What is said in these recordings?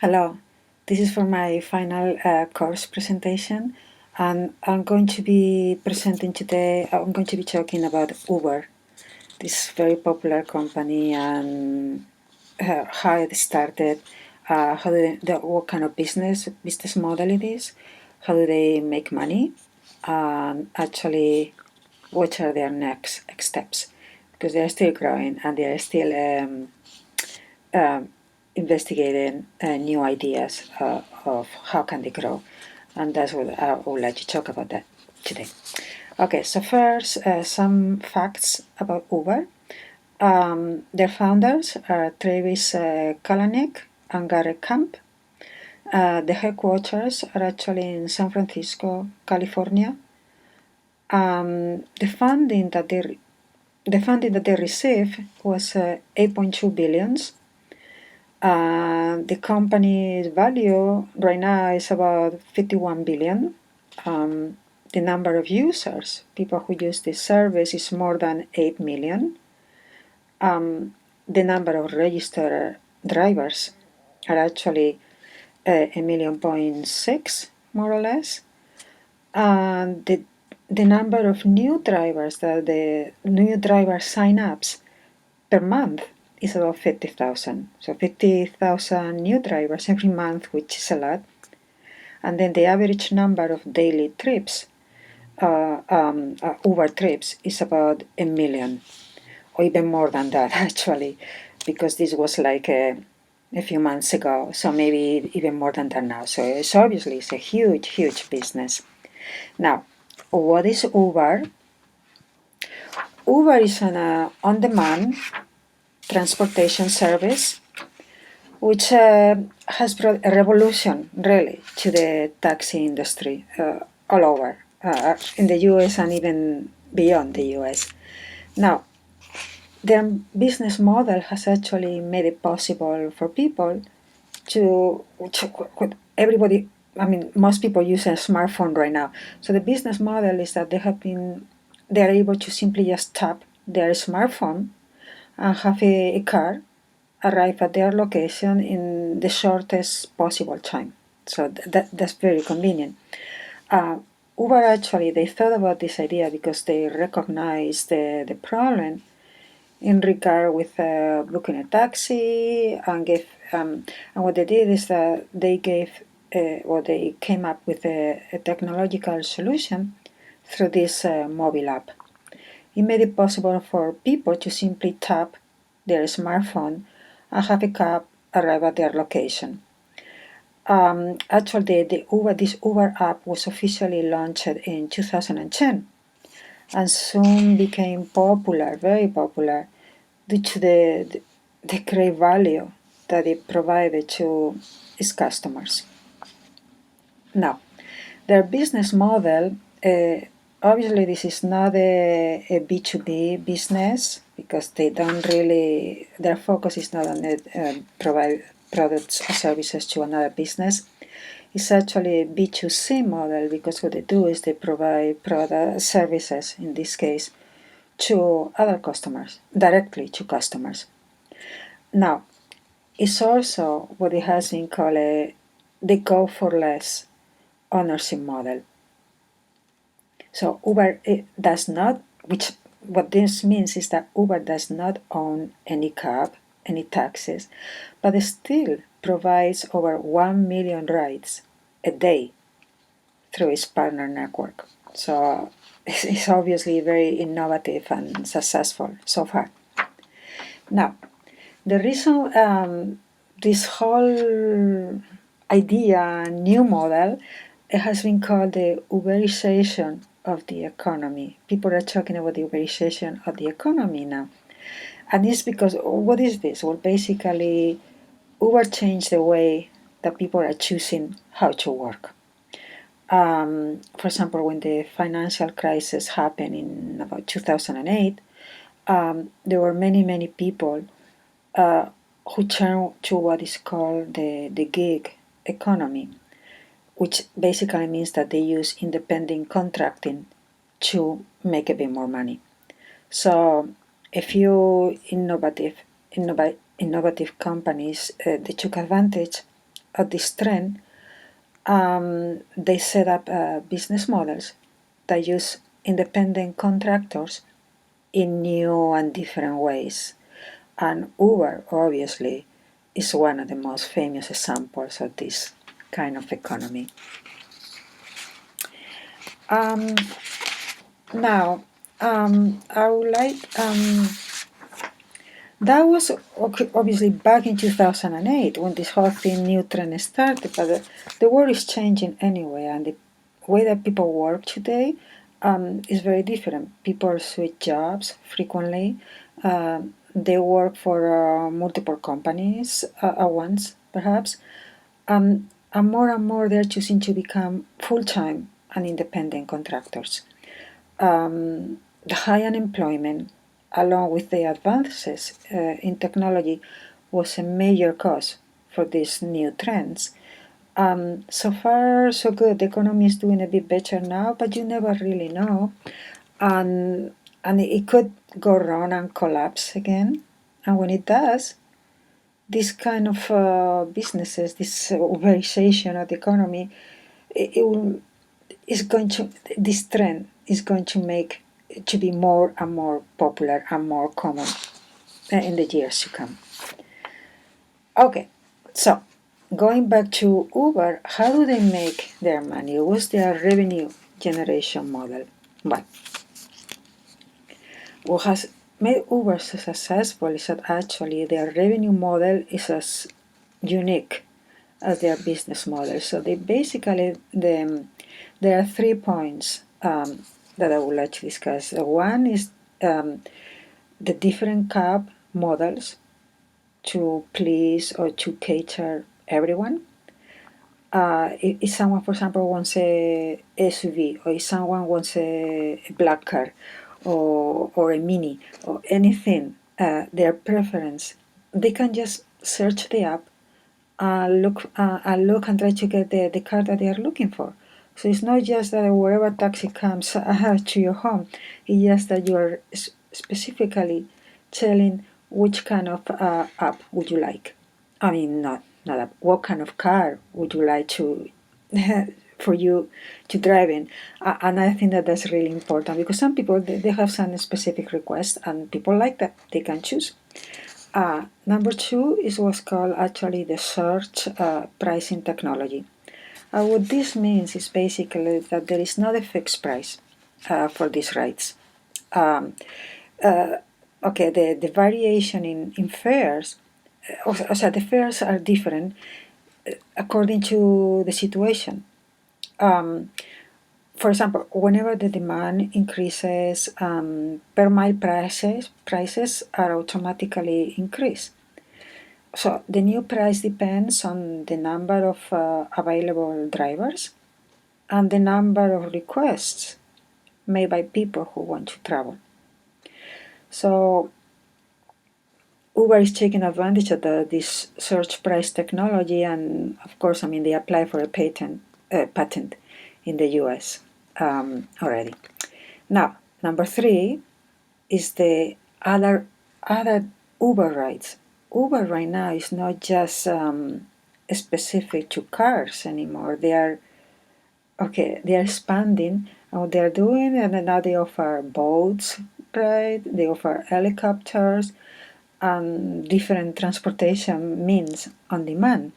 Hello, this is for my final course presentation, and I'm going to be presenting today. I'm going to be talking about Uber, this very popular company, and how it started, how what kind of business model it is, how do they make money, and actually what are their next steps, because they are still growing and they are still investigating new ideas of how can they grow, and that's what I would like to talk about that today. Okay, so first, some facts about Uber. Their founders are Travis Kalanick and Gary Camp. The headquarters are actually in San Francisco, California. The funding that they received was 8.2 billions. The company's value right now is about 51 billion. The number of users, people who use this service, is more than 8 million. The number of registered drivers are actually 1.6 million, more or less. And the number of new drivers, the new driver sign-ups per month is about 50,000. So 50,000 new drivers every month, which is a lot. And then the average number of daily trips, Uber trips, is about 1 million, or even more than that, actually, because this was like a few months ago, so maybe even more than that now. So it's obviously a huge, huge business. Now, what is Uber? Uber is an on-demand transportation service which has brought a revolution, really, to the taxi industry all over, in the US and even beyond the US. Now, their business model has actually made it possible for people to everybody, I mean, most people use a smartphone right now. So the business model is that they're able to simply just tap their smartphone and have a car arrive at their location in the shortest possible time. So that's very convenient. Uber actually, they thought about this idea because they recognized the problem in regard with booking a taxi, and what they did is that they they came up with a technological solution through this mobile app. It made it possible for people to simply tap their smartphone and have a cab arrive at their location. Actually, this Uber app was officially launched in 2010 and soon became popular, very popular, due to the great value that it provided to its customers. Now, their business model, obviously, this is not a B2B business because they don't really, their focus is not on it, provide products or services to another business. It's actually a B2C model because what they do is they provide product services, in this case, to other customers, directly to customers. Now, it's also what it has been called the go for less ownership model. So Uber does not, what this means is that Uber does not own any cab, any taxis, but it still provides over 1 million rides a day through its partner network. So it's obviously very innovative and successful so far. Now, the reason this whole idea, new model, it has been called the Uberization of the economy. People are talking about the Uberization of the economy now. And it's because, what is this? Well, basically, Uber changed the way that people are choosing how to work. For example, when the financial crisis happened in about 2008, there were many people who turned to what is called the gig economy, which basically means that they use independent contracting to make a bit more money. So a few innovative companies they took advantage at this trend, they set up business models that use independent contractors in new and different ways. And Uber, obviously, is one of the most famous examples of this kind of economy. Now, I would like, that was obviously back in 2008 when this whole thing, new trend started, but the world is changing anyway, and the way that people work today is very different. People switch jobs frequently. They work for multiple companies at once, perhaps. And more they're choosing to become full-time and independent contractors. The high unemployment, along with the advances in technology, was a major cause for these new trends. So far, so good. The economy is doing a bit better now, but you never really know. And it could go wrong and collapse again. And when it does, this kind of businesses, this Uberization of the economy, it will is going to this trend is going to make it to be more and more popular and more common in the years to come. Okay, so going back to Uber, how do they make their money? What's their revenue generation model? Well, what has made Uber so successful is that actually their revenue model is as unique as their business model. So they basically there are 3 points that I would like to discuss. One is the different cab models to please or to cater everyone. If someone, for example, wants a SUV, or if someone wants a black car, or a mini, or anything, their preference, they can just search the app, look and try to get the car that they are looking for. So it's not just that wherever taxi comes to your home, it's just that you are specifically telling which kind of app would you like. I mean, not app, what kind of car would you like to for you to drive in. And I think that that's really important because some people, they have some specific requests and people like that. They can choose. Number 2 is what's called actually the search pricing technology. What this means is basically that there is not a fixed price for these rides. Okay, the variation in fares, so the fares are different according to the situation. For example, whenever the demand increases, per mile prices are automatically increased. So the new price depends on the number of available drivers and the number of requests made by people who want to travel. So Uber is taking advantage of this search price technology, and of course, I mean, they apply for a patent in the US already. Now, number 3 is the other Uber rides. Uber right now is not just specific to cars anymore. They are expanding what they're doing, and now they offer boats, right? They offer helicopters and different transportation means on demand.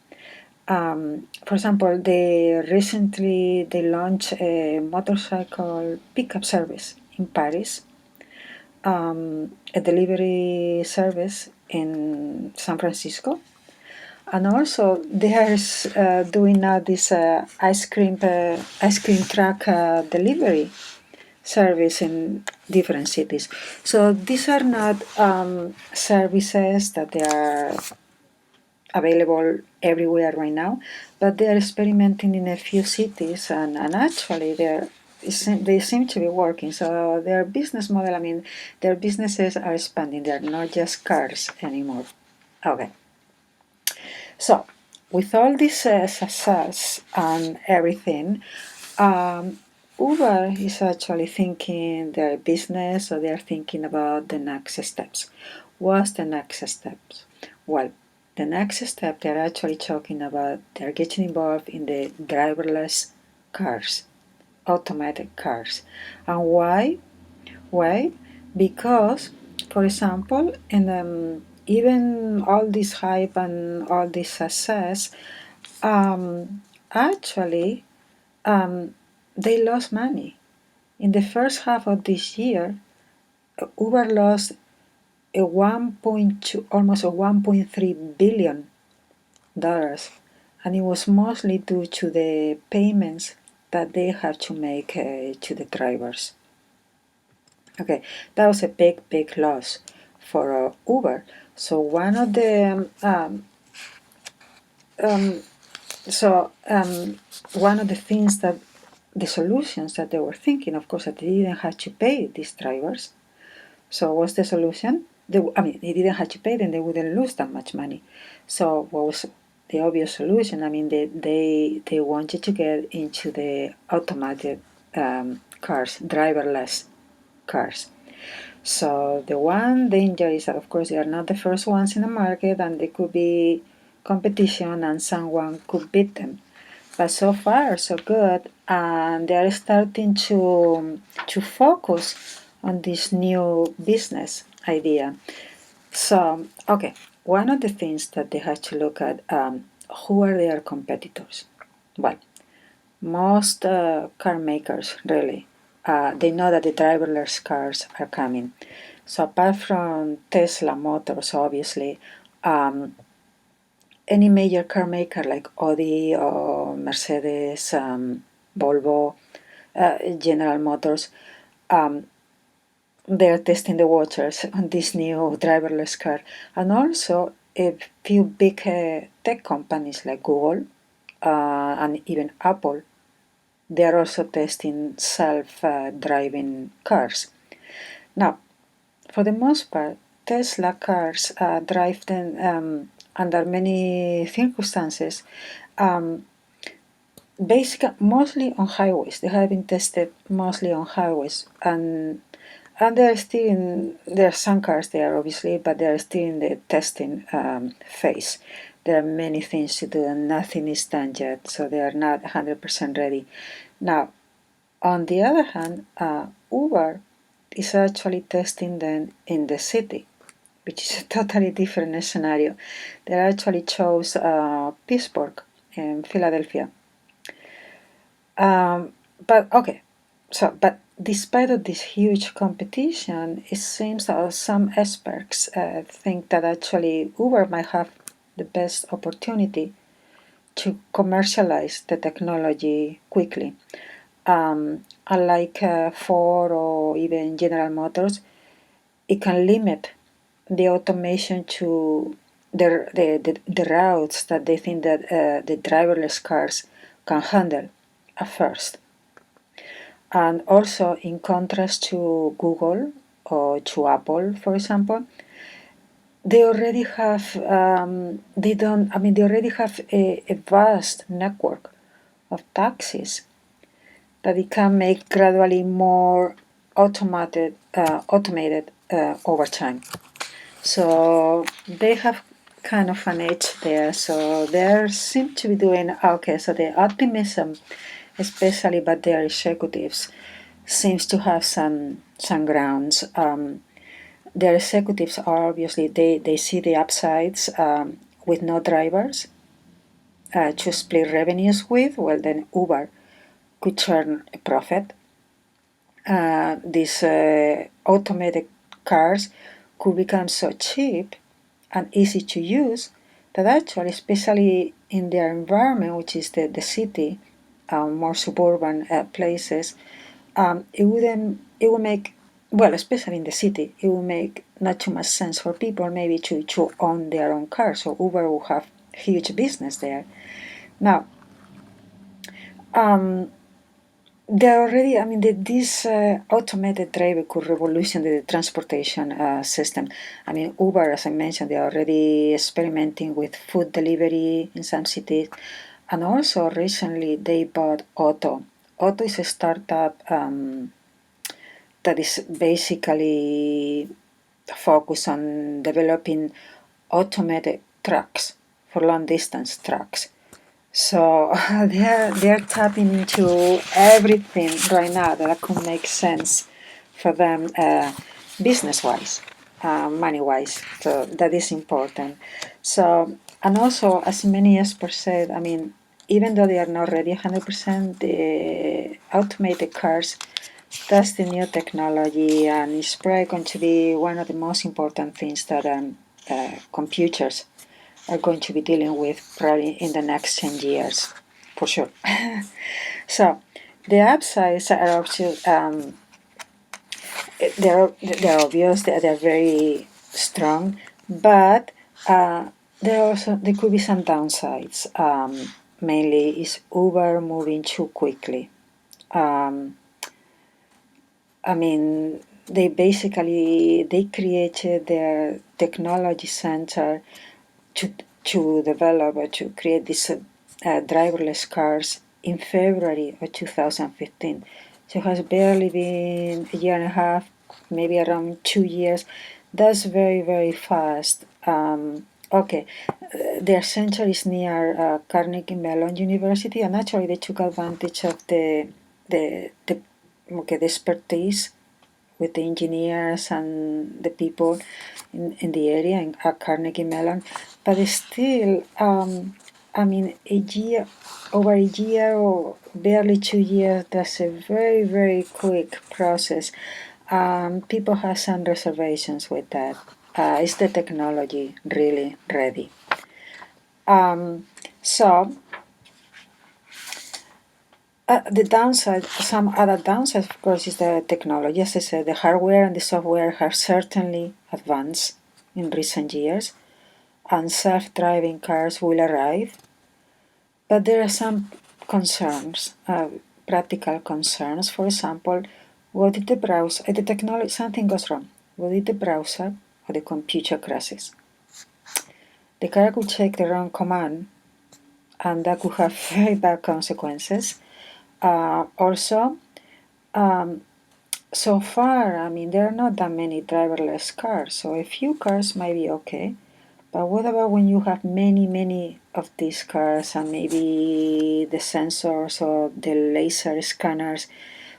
For example, they recently launched a motorcycle pickup service in Paris, a delivery service in San Francisco, and also they are doing now this ice cream truck delivery service in different cities. So these are not services that they are available everywhere right now, but they are experimenting in a few cities, and actually they seem to be working. So their business model, I mean, their businesses are expanding. They're not just cars anymore. Okay. So with all this success and everything, Uber is actually thinking their business, or they're thinking about the next steps. What's the next steps? Well, the next step, they're actually talking about, they're getting involved in the driverless cars, automated cars. And why? Why? Because, for example, even all this hype and all this success, actually, they lost money. In the first half of this year, Uber lost a 1.2, almost a 1.3 billion dollars, and it was mostly due to the payments that they had to make to the drivers. Okay, that was a big loss for Uber. So one of the one of the things that the solutions that they were thinking, of course, that they didn't have to pay these drivers. So what's the solution? They didn't have to pay them; they wouldn't lose that much money. So what was the obvious solution? I mean, they wanted to get into the automated cars, driverless cars. So the one danger is that, of course, they are not the first ones in the market, and there could be competition, and someone could beat them. But so far, so good, and they are starting to focus on this new business idea. So, okay, one of the things that they have to look at, who are their competitors? Well, most car makers, really, they know that the driverless cars are coming. So apart from Tesla Motors, obviously, any major car maker like Audi or Mercedes, Volvo, General Motors, they're testing the waters on this new driverless car. And also a few big tech companies like Google and even Apple, they are also testing self-driving cars. Now, for the most part, Tesla cars drive them under many circumstances, mostly on highways. They have been tested mostly on highways, and they're still there are some cars there, obviously, but they're still in the testing phase. There are many things to do, and nothing is done yet, so they are not 100% ready. Now, on the other hand, Uber is actually testing them in the city, which is a totally different scenario. They actually chose Pittsburgh in Philadelphia. But despite of this huge competition, it seems that some experts think that actually Uber might have the best opportunity to commercialize the technology quickly. Unlike Ford or even General Motors, it can limit the automation to the routes that they think that the driverless cars can handle at first. And also, in contrast to Google or to Apple, for example, they already have they already have a vast network of taxis that it can make gradually more automated over time. So they have kind of an edge there. So they seem to be doing okay. So the optimism, especially by their executives, seems to have some grounds. Their executives are obviously they see the upsides with no drivers to split revenues with. Well, then Uber could turn a profit. These automated cars could become so cheap and easy to use that actually, especially in their environment, which is the city, more suburban places, it would make, well, especially in the city, it would make not too much sense for people maybe to own their own car. So Uber will have huge business there. Now, they're already, this automated driver could revolutionize the transportation system. Uber, as I mentioned, they're already experimenting with food delivery in some cities. And also recently they bought Otto. Otto is a startup that is basically focused on developing automated trucks, for long distance trucks. So they're tapping into everything right now that could make sense for them, business-wise, money-wise. So that is important. So, and also, as many experts said, I mean, even though they are not ready 100%, the automated cars, that's the new technology, and it's probably going to be one of the most important things that computers are going to be dealing with probably in the next 10 years, for sure. So the upsides are obvious, they're obvious, they're very strong, but there could be some downsides. Mainly is Uber moving too quickly. I mean, they created their technology center to develop or to create these driverless cars in February of 2015. So it has barely been a year and a half, maybe around 2 years. That's very, very fast. Okay, their center is near Carnegie Mellon University, and actually they took advantage of the expertise with the engineers and the people in the area at Carnegie Mellon. But still, I mean, over a year or barely 2 years, that's a very, very quick process. People have some reservations with that. Is the technology really ready? So the downside, some other downsides, of course, is the technology. As I said, the hardware and the software have certainly advanced in recent years, and self-driving cars will arrive. But there are some concerns, practical concerns. For example, what if the browser, the technology, something goes wrong? What if the browser or the computer crashes? The car could take the wrong command, and that could have very bad consequences. Also, so far, I mean, there are not that many driverless cars, so a few cars might be okay. But what about when you have many, many of these cars and maybe the sensors or the laser scanners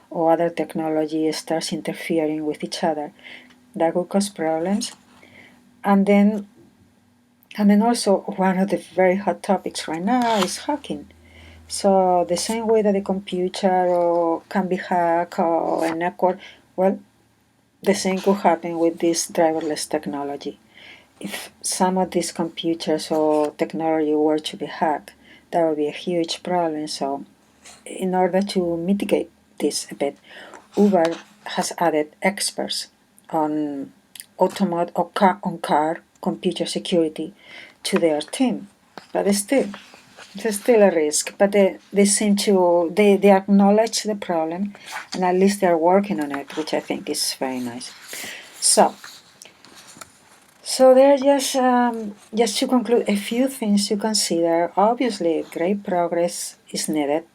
or other technology starts interfering with each other? That could cause problems. And then also, one of the very hot topics right now is hacking. So the same way that a computer can be hacked or a network, well, the same could happen with this driverless technology. If some of these computers or technology were to be hacked, that would be a huge problem. So in order to mitigate this a bit, Uber has added experts on car computer security to their team. But still, there's still a risk. But they seem to they acknowledge the problem, and at least they're working on it, which I think is very nice. So there are just to conclude, a few things to consider. Obviously, great progress is needed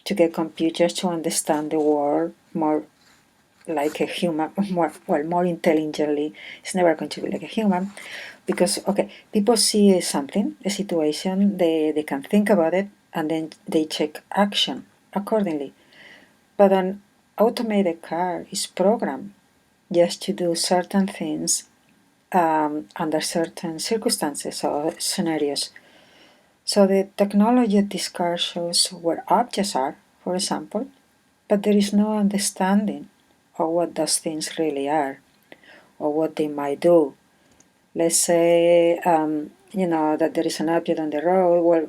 to get computers to understand the world more like a human, more intelligently. It's never going to be like a human, because people see something, a situation, they can think about it, and then they take action accordingly. But an automated car is programmed just to do certain things under certain circumstances or scenarios. So the technology at this car shows where objects are, for example, but there is no understanding of what those things really are or what they might do. Let's say, that there is an object on the road, well,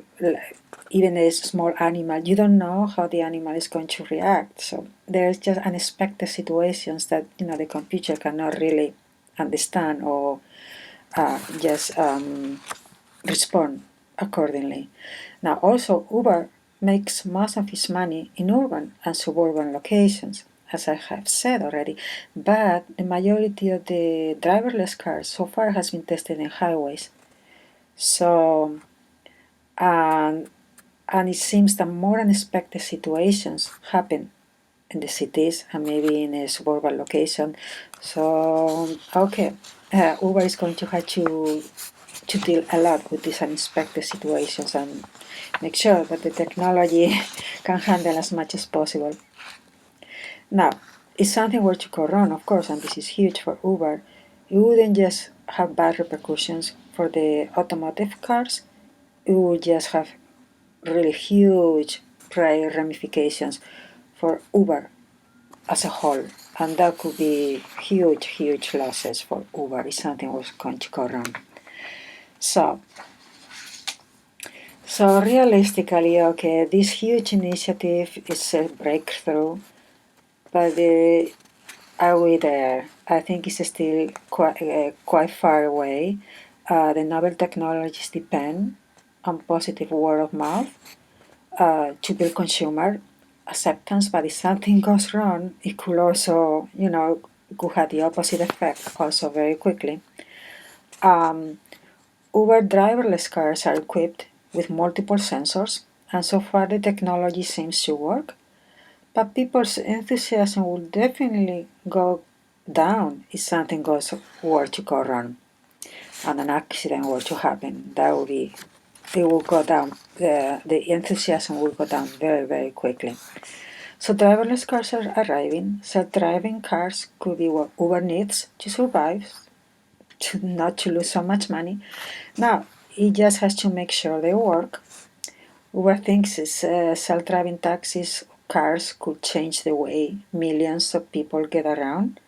even a small animal, you don't know how the animal is going to react. So there's just unexpected situations that, the computer cannot really understand or just respond accordingly. Now, also, Uber makes most of its money in urban and suburban locations, as I have said already, but the majority of the driverless cars so far has been tested in highways. So, and it seems that more unexpected situations happen in the cities and maybe in a suburban location. So, Uber is going to have to to deal a lot with these unexpected situations and make sure that the technology can handle as much as possible. Now, if something were to go wrong, of course, and this is huge for Uber, it wouldn't just have bad repercussions for the automotive cars, it would just have really huge prior ramifications for Uber as a whole. And that could be huge, huge losses for Uber if something was going to go wrong. So realistically, okay, this huge initiative is a breakthrough, but are we there? I think it's still quite far away. The novel technologies depend on positive word of mouth to build consumer acceptance, but if something goes wrong, it could also, could have the opposite effect also very quickly. Uber driverless cars are equipped with multiple sensors, and so far the technology seems to work. But people's enthusiasm will definitely go down if something were to go wrong and an accident were to happen. It will go down. The enthusiasm will go down very, very quickly. So driverless cars are arriving. Self-driving cars could be what Uber needs to survive, not to lose so much money. Now, it just has to make sure they work. Uber thinks self-driving taxis cars could change the way millions of people get around,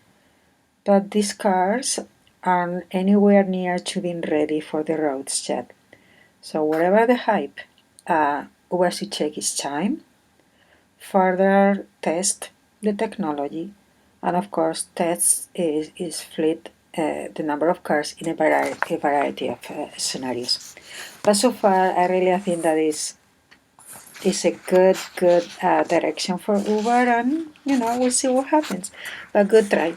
but these cars aren't anywhere near to being ready for the roads yet. So whatever the hype, Uber should take its time, further test the technology, and of course test is fleet the number of cars in a variety of scenarios. But so far, I really think that is a good direction for Uber, and we'll see what happens. But good try.